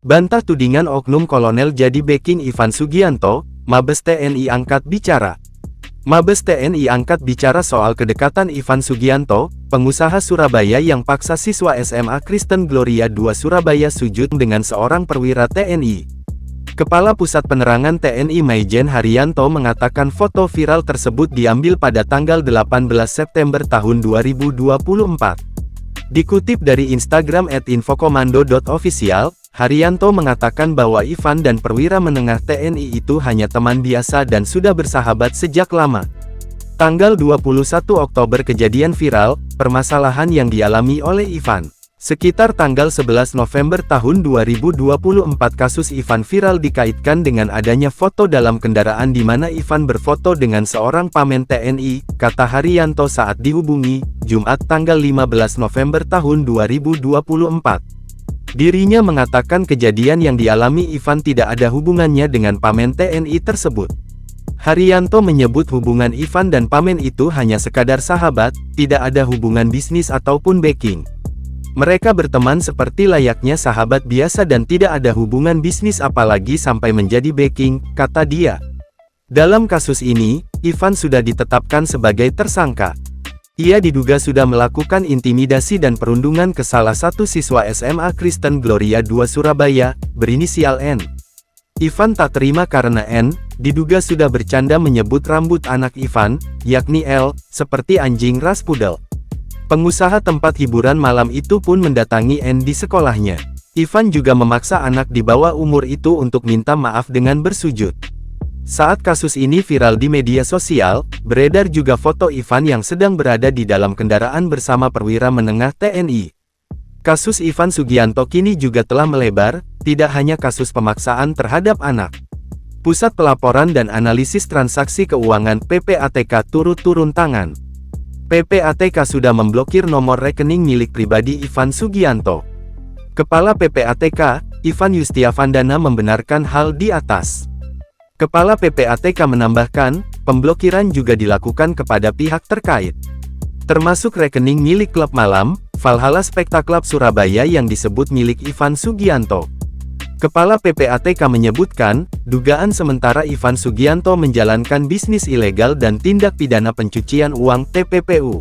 Bantah tudingan oknum kolonel jadi backing Ivan Sugianto, Mabes TNI angkat bicara. Mabes TNI angkat bicara soal kedekatan Ivan Sugianto, pengusaha Surabaya yang paksa siswa SMA Kristen Gloria II Surabaya sujud dengan seorang perwira TNI. Kepala Pusat Penerangan TNI Maijen Haryanto mengatakan foto viral tersebut diambil pada tanggal 18 September tahun 2024. Dikutip dari Instagram @infokomando.official, Haryanto mengatakan bahwa Ivan dan perwira menengah TNI itu hanya teman biasa dan sudah bersahabat sejak lama. Tanggal 21 Oktober kejadian viral, permasalahan yang dialami oleh Ivan. Sekitar tanggal 11 November tahun 2024 kasus Ivan viral dikaitkan dengan adanya foto dalam kendaraan di mana Ivan berfoto dengan seorang pamen TNI, kata Haryanto saat dihubungi, Jumat tanggal 15 November tahun 2024. Dirinya mengatakan kejadian yang dialami Ivan tidak ada hubungannya dengan pamen TNI tersebut. Haryanto menyebut hubungan Ivan dan pamen itu hanya sekadar sahabat, tidak ada hubungan bisnis ataupun backing. Mereka berteman seperti layaknya sahabat biasa dan tidak ada hubungan bisnis apalagi sampai menjadi backing, kata dia. Dalam kasus ini, Ivan sudah ditetapkan sebagai tersangka. Ia diduga sudah melakukan intimidasi dan perundungan ke salah satu siswa SMA Kristen Gloria II Surabaya, berinisial N. Ivan tak terima karena N, diduga sudah bercanda menyebut rambut anak Ivan, yakni L, seperti anjing ras pudel. Pengusaha tempat hiburan malam itu pun mendatangi N di sekolahnya. Ivan juga memaksa anak di bawah umur itu untuk minta maaf dengan bersujud. Saat kasus ini viral di media sosial, beredar juga foto Ivan yang sedang berada di dalam kendaraan bersama perwira menengah TNI. Kasus Ivan Sugianto kini juga telah melebar, tidak hanya kasus pemaksaan terhadap anak. Pusat Pelaporan dan Analisis Transaksi Keuangan (PPATK) turut turun tangan. PPATK sudah memblokir nomor rekening milik pribadi Ivan Sugianto. Kepala PPATK, Ivan Yustiavandana membenarkan hal di atas. Kepala PPATK menambahkan, pemblokiran juga dilakukan kepada pihak terkait, termasuk rekening milik klub malam, Valhalla Spekta Club Surabaya yang disebut milik Ivan Sugianto. Kepala PPATK menyebutkan, dugaan sementara Ivan Sugianto menjalankan bisnis ilegal dan tindak pidana pencucian uang (TPPU).